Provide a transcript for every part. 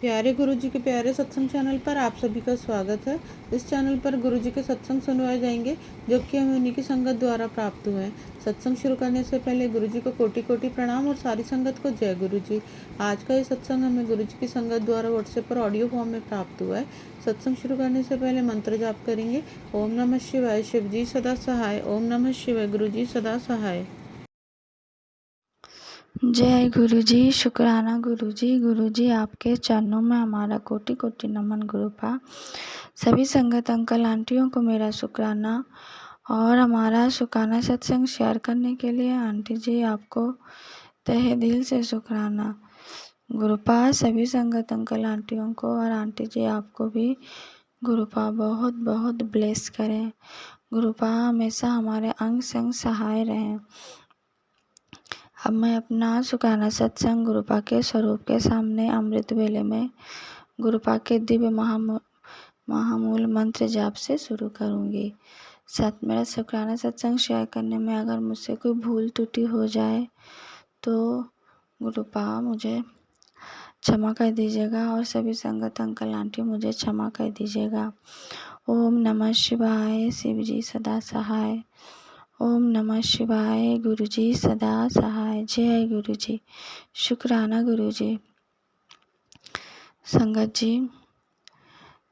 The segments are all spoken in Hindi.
प्यारे गुरुजी के प्यारे सत्संग चैनल पर आप सभी का स्वागत है। इस चैनल पर गुरुजी के सत्संग सुनवाए जाएंगे जो कि हमें उन्हीं की संगत द्वारा प्राप्त हुए हैं। सत्संग शुरू करने से पहले गुरुजी को कोटि कोटि प्रणाम और सारी संगत को जय गुरुजी। आज का ये सत्संग हमें गुरुजी की संगत द्वारा व्हाट्सएप पर ऑडियो फॉर्म में प्राप्त हुआ है। सत्संग शुरू करने से पहले मंत्र जाप करेंगे। ओम नमः शिवाय, शिव जी सदा सहाय। ओम नमः शिवाय, गुरुजी सदा सहाय। जय गुरुजी। शुक्राना गुरुजी। गुरुजी आपके चरणों में हमारा कोटि कोटि नमन गुरुपा। सभी संगत अंकल आंटियों को मेरा शुक्राना और हमारा शुक्राना सत्संग शेयर करने के लिए आंटी जी आपको तहे दिल से शुक्राना गुरुपा। सभी संगत अंकल आंटियों को और आंटी जी आपको भी गुरुपा बहुत बहुत ब्लेस करें। गुरुपा हमेशा हमारे अंग संग सहाय रहें। अब मैं अपना शुक्राना सत्संग गुरुपा के स्वरूप के सामने अमृत वेले में गुरुपा के दिव्य महामूल मंत्र जाप से शुरू करूंगी। मेरा शुक्राना सत्संग शेयर करने में अगर मुझसे कोई भूल त्रुटि हो जाए तो गुरुपा मुझे क्षमा कर दीजिएगा और सभी संगत अंकल आंटी मुझे क्षमा कर दीजिएगा। ओम नमः शिवाय, शिव जी सदा सहाय। ओम नमः शिवाय, गुरुजी सदा सहाय। जय गुरुजी। शुक्राना गुरुजी। संगत जी,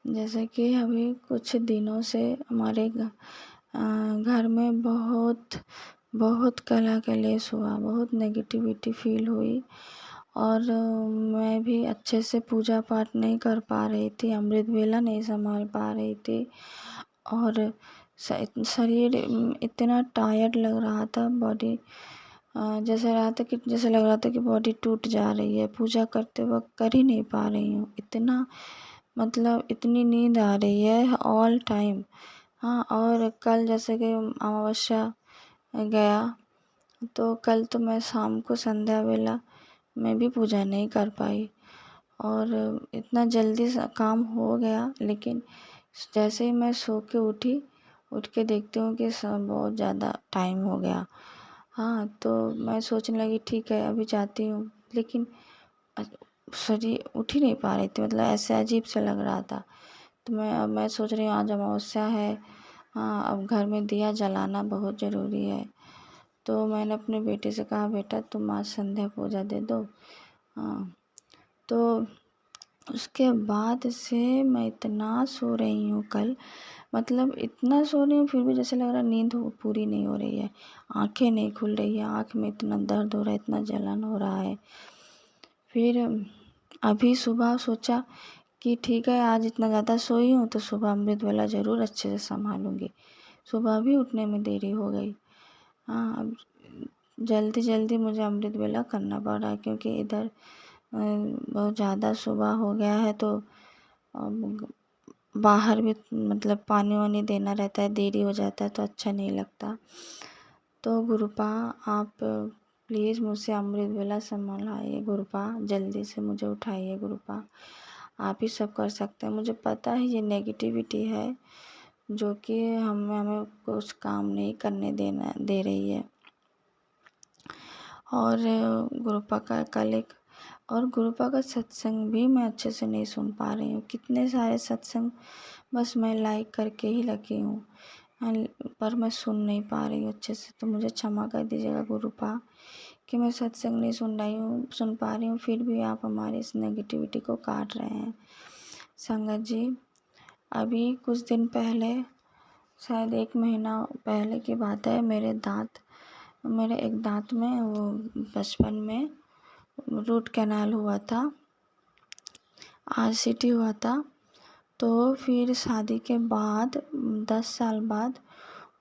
जैसे कि अभी कुछ दिनों से हमारे घर में बहुत कला कलेश हुआ, बहुत नेगेटिविटी फील हुई और मैं भी अच्छे से पूजा पाठ नहीं कर पा रही थी, अमृत वेला नहीं संभाल पा रही थी और शरीर इतना टायर्ड लग रहा था, बॉडी जैसे लग रहा था कि बॉडी टूट जा रही है। पूजा करते वक्त कर ही नहीं पा रही हूँ, इतनी नींद आ रही है ऑल टाइम। हाँ, और कल जैसे कि अमावस्या गया तो कल तो मैं शाम को संध्या वेला में भी पूजा नहीं कर पाई और इतना जल्दी काम हो गया, लेकिन जैसे ही मैं सो के उठ के देखती हूँ कि बहुत ज़्यादा टाइम हो गया। हाँ, तो मैं सोचने लगी ठीक है अभी जाती हूँ, लेकिन शरीर उठ ही नहीं पा रही थी, मतलब ऐसे अजीब सा लग रहा था। तो मैं सोच रही हूँ आज अमावस्या है। हाँ, अब घर में दिया जलाना बहुत ज़रूरी है। तो मैंने अपने बेटे से कहा बेटा तुम आज संध्या पूजा दे दो। हाँ, तो उसके बाद से मैं इतना सो रही हूँ कल, मतलब इतना सो रही हूँ फिर भी जैसे लग रहा है नींद पूरी नहीं हो रही है, आंखें नहीं खुल रही है, आँख में इतना दर्द हो रहा है, इतना जलन हो रहा है। फिर अभी सुबह सोचा कि ठीक है आज इतना ज़्यादा सोई हूँ तो सुबह अमृत वेला ज़रूर अच्छे से संभालूंगी। सुबह भी उठने में देरी हो गई। हाँ, अब जल्दी मुझे अमृत वेला करना पड़ रहा है क्योंकि इधर बहुत ज़्यादा सुबह हो गया है तो बाहर भी मतलब पानी वानी देना रहता है, देरी हो जाता है तो अच्छा नहीं लगता। तो गुरुपा आप प्लीज़ मुझसे अमृत वेला संभालिए गुरुपा, जल्दी से मुझे उठाइए गुरुपा, आप ही सब कर सकते हैं। मुझे पता है ये नेगेटिविटी है जो कि हमें कुछ काम नहीं करने दे रही है। और गुरुपा का सत्संग भी मैं अच्छे से नहीं सुन पा रही हूँ। कितने सारे सत्संग बस मैं लाइक करके ही लगी हूँ, पर मैं सुन नहीं पा रही हूँ अच्छे से। तो मुझे क्षमा कर दीजिएगा गुरुपा कि मैं सत्संग नहीं सुन पा रही हूँ, फिर भी आप हमारे इस नेगेटिविटी को काट रहे हैं। संगत जी, अभी कुछ दिन पहले, शायद 1 महीना पहले की बात है, मेरे एक दांत में वो बचपन में रूट कैनाल हुआ था, RCT हुआ था। तो फिर शादी के बाद 10 साल बाद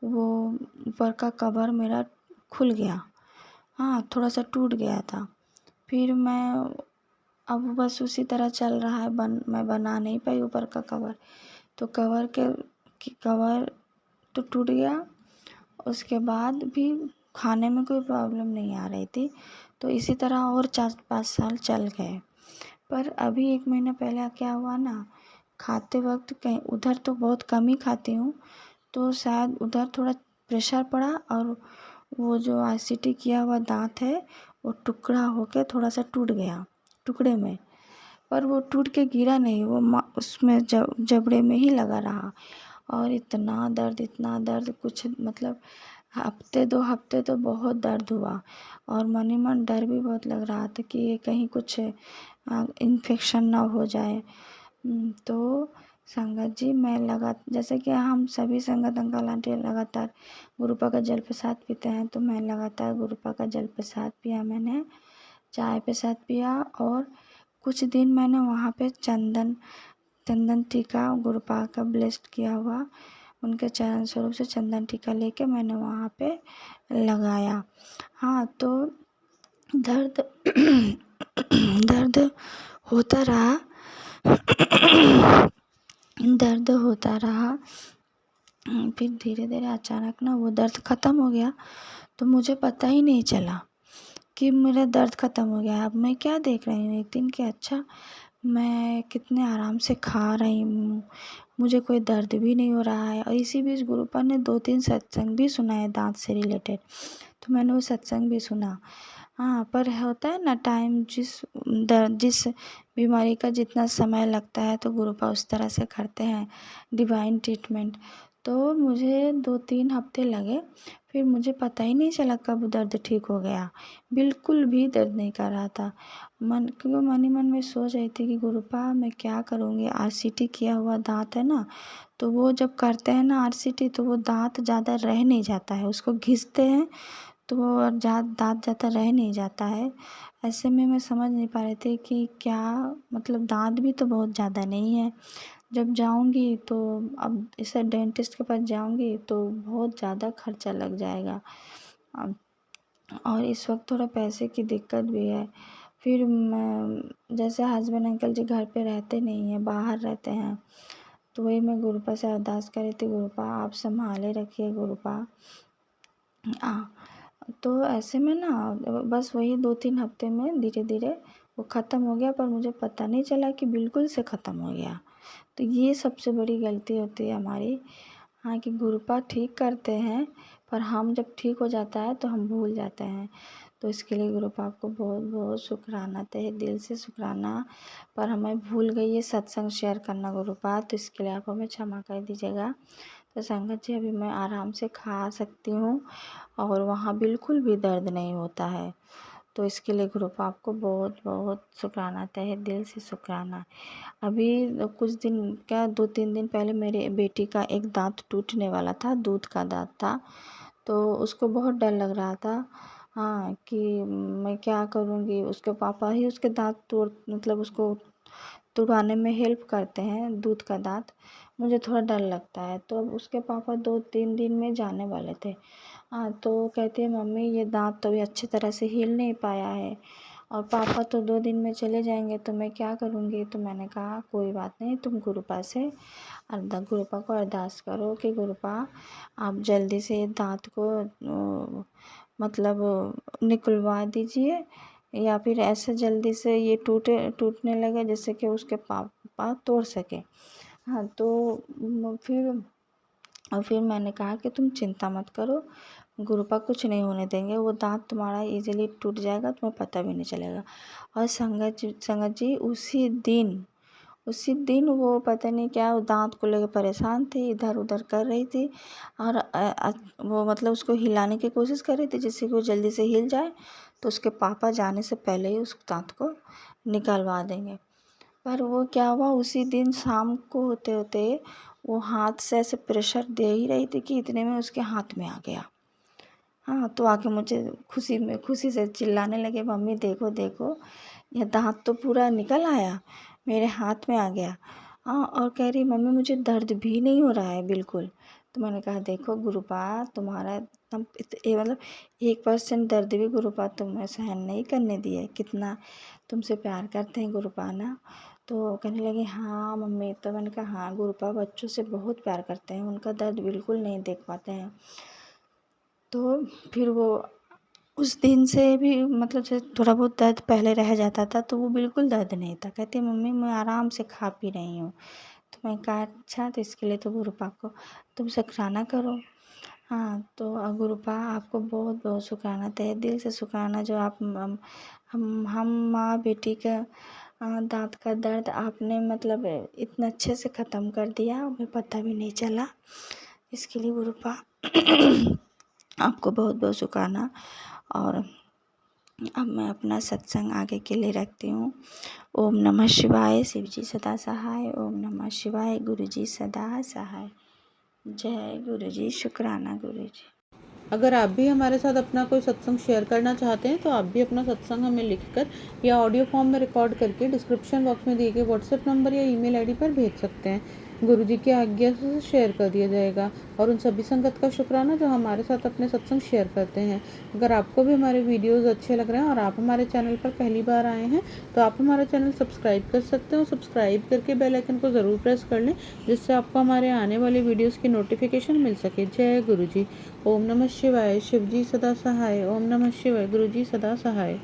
वो ऊपर का कवर मेरा खुल गया। हाँ, थोड़ा सा टूट गया था। फिर अब बस उसी तरह चल रहा है, मैं बना नहीं पाई ऊपर का कवर। तो कवर तो टूट गया, उसके बाद भी खाने में कोई प्रॉब्लम नहीं आ रही थी। तो इसी तरह और 4-5 साल चल गए। पर अभी 1 महीना पहले क्या हुआ ना, खाते वक्त कहीं उधर तो बहुत कम ही खाती हूँ, तो शायद उधर थोड़ा प्रेशर पड़ा और वो जो RCT किया हुआ दांत है वो टुकड़ा होके थोड़ा सा टूट गया टुकड़े में। पर वो टूट के गिरा नहीं, वो उसमें जबड़े में ही लगा रहा। और इतना दर्द कुछ मतलब हफ्ते 2 हफ्ते तो बहुत दर्द हुआ। और मन ही मन डर भी बहुत लग रहा था कि ये कहीं कुछ इन्फेक्शन ना हो जाए। तो संगत जी मैं जैसे कि हम सभी संगत अंकल आंटी लगातार गुरुपा का जल प्रसाद पीते हैं, तो मैं लगातार गुरुपा का जल प्रसाद पिया मैंने, चाय प्रसाद पिया। और कुछ दिन मैंने वहाँ पे चंदन टीका गुरुपा का ब्लेस्ड किया हुआ, उनके चरण स्वरूप से चंदन टीका लेके मैंने वहाँ पे लगाया। हाँ, तो दर्द दर्द होता रहा दर्द होता रहा। फिर धीरे धीरे अचानक ना वो दर्द ख़त्म हो गया, तो मुझे पता ही नहीं चला कि मेरा दर्द ख़त्म हो गया। अब मैं क्या देख रही हूँ एक दिन कि अच्छा मैं कितने आराम से खा रही हूँ, मुझे कोई दर्द भी नहीं हो रहा है। और इसी बीच गुरुपा ने 2-3 सत्संग भी सुनाए दांत से रिलेटेड, तो मैंने वो सत्संग भी सुना। हाँ, पर होता है ना टाइम, जिस बीमारी का जितना समय लगता है तो गुरुपा उस तरह से करते हैं डिवाइन ट्रीटमेंट। तो मुझे 2-3 हफ्ते लगे, फिर मुझे पता ही नहीं चला कब दर्द ठीक हो गया, बिल्कुल भी दर्द नहीं कर रहा था। क्योंकि मन ही मन में सोच रही थी कि गुरुपा मैं क्या करूँगी, RCT किया हुआ दांत है ना, तो वो जब करते हैं ना RCT तो वो दांत ज़्यादा रह नहीं जाता है, उसको घिसते हैं तो वो दांत ज़्यादा रह नहीं जाता है। ऐसे में मैं समझ नहीं पा रही थी कि क्या मतलब दांत भी तो बहुत ज़्यादा नहीं है। जब जाऊंगी तो अब इसे डेंटिस्ट के पास जाऊंगी तो बहुत ज़्यादा खर्चा लग जाएगा। अब और इस वक्त थोड़ा पैसे की दिक्कत भी है। फिर मैं जैसे हस्बैंड अंकल जी घर पे रहते नहीं हैं, बाहर रहते हैं, तो वही मैं गुरुपा से अरदास कर रही थी, गुरुपा आप संभाले रखिए गुरुपा। तो ऐसे में ना बस वही 2-3 हफ्ते में धीरे धीरे वो ख़त्म हो गया, पर मुझे पता नहीं चला कि बिल्कुल से ख़त्म हो गया। तो ये सबसे बड़ी गलती होती है हमारी। हाँ, कि गुरुपा ठीक करते हैं, पर हम जब ठीक हो जाता है तो हम भूल जाते हैं। तो इसके लिए गुरुपा आपको बहुत बहुत शुक्राना, तहे दिल से शुक्राना। पर हमें भूल गई ये सत्संग शेयर करना गुरुपा, तो इसके लिए आप हमें क्षमा कर दीजिएगा। तो संगत जी अभी मैं आराम से खा सकती हूँ और वहाँ बिल्कुल भी दर्द नहीं होता है। तो इसके लिए गुरुपा आपको बहुत बहुत शुक्राना, तहे दिल से शुक्राना। अभी कुछ दिन क्या 2-3 दिन पहले मेरे बेटी का एक दांत टूटने वाला था, दूध का दांत था, तो उसको बहुत डर लग रहा था। हाँ, कि मैं क्या करूँगी, उसके पापा ही उसके दांत मतलब उसको तुड़वाने में हेल्प करते हैं, दूध का दांत। मुझे थोड़ा डर लगता है, तो अब उसके पापा 2-3 दिन में जाने वाले थे। हाँ, तो कहती है मम्मी ये दांत तो अभी अच्छी तरह से हिल नहीं पाया है और पापा तो 2 दिन में चले जाएंगे, तो मैं क्या करूँगी। तो मैंने कहा कोई बात नहीं, तुम गुरुपा को अरदास करो कि गुरुपा आप जल्दी से ये दांत को मतलब निकलवा दीजिए, या फिर ऐसे जल्दी से ये टूटने लगे जैसे कि उसके पापा तोड़ सके। हाँ, तो फिर मैंने कहा कि तुम चिंता मत करो, गुरुपा कुछ नहीं होने देंगे, वो दांत तुम्हारा इजीली टूट जाएगा, तुम्हें पता भी नहीं चलेगा। और संगत जी उसी दिन वो पता नहीं क्या दांत को लेकर परेशान थी, इधर उधर कर रही थी और वो मतलब उसको हिलाने की कोशिश कर रही थी जिससे कि वो जल्दी से हिल जाए, तो उसके पापा जाने से पहले ही उस दांत को निकलवा देंगे। पर वो क्या हुआ, उसी दिन शाम को होते होते वो हाथ से ऐसे प्रेशर दे ही रही थी कि इतने में उसके हाथ में आ गया। हाँ, तो आके मुझे खुशी से चिल्लाने लगे, मम्मी देखो देखो यह दांत तो पूरा निकल आया, मेरे हाथ में आ गया। हाँ, और कह रही मम्मी मुझे दर्द भी नहीं हो रहा है बिल्कुल। तो मैंने कहा देखो गुरुपा तुम्हारा मतलब 1% दर्द भी गुरुपा तुम्हें सहन नहीं करने दिए, कितना तुमसे प्यार करते हैं गुरुपा ना। तो कहने लगे हाँ मम्मी। तो मैंने कहा हाँ, गुरुपा बच्चों से बहुत प्यार करते हैं, उनका दर्द बिल्कुल नहीं देख पाते हैं। तो फिर वो उस दिन से भी मतलब जैसे थोड़ा बहुत दर्द पहले रह जाता था, तो वो बिल्कुल दर्द नहीं था। कहती मम्मी मैं आराम से खा पी रही हूँ। तो मैं कहा अच्छा, तो इसके लिए तो गुरुपा को तुम शुक्राना करो। हाँ, तो गुरुपा आपको बहुत बहुत शुक्राना, तहे दिल से शुक्राना, जो आप हम माँ बेटी का दाँत का दर्द आपने मतलब इतना अच्छे से ख़त्म कर दिया, हमें पता भी नहीं चला। इसके लिए गुरुपा आपको बहुत बहुत शुक्राना। और अब मैं अपना सत्संग आगे के लिए रखती हूँ। ओम नमः शिवाय, शिव जी सदा सहाय। ओम नमः शिवाय, गुरु जी सदा सहाय। जय गुरु जी, शुक्राना गुरु जी। अगर आप भी हमारे साथ अपना कोई सत्संग शेयर करना चाहते हैं तो आप भी अपना सत्संग हमें लिखकर या ऑडियो फॉर्म में रिकॉर्ड करके डिस्क्रिप्शन बॉक्स में दिए गए व्हाट्सएप नंबर या ईमेल आईडी पर भेज सकते हैं। गुरुजी की आज्ञा से शेयर कर दिया जाएगा। और उन सभी संगत का शुक्राना जो हमारे साथ अपने सत्संग शेयर करते हैं। अगर आपको भी हमारे वीडियोज़ अच्छे लग रहे हैं और आप हमारे चैनल पर पहली बार आए हैं तो आप हमारा चैनल सब्सक्राइब कर सकते हो। सब्सक्राइब करके बेल आइकन को ज़रूर प्रेस कर लें, जिससे आपको हमारे आने वाले वीडियोज़ की नोटिफिकेशन मिल सके। जय गुरु जी। ओम नमः शिवाय, शिव जी सदा सहाय। ओम नमः शिवाय, गुरु जी सदा सहाय।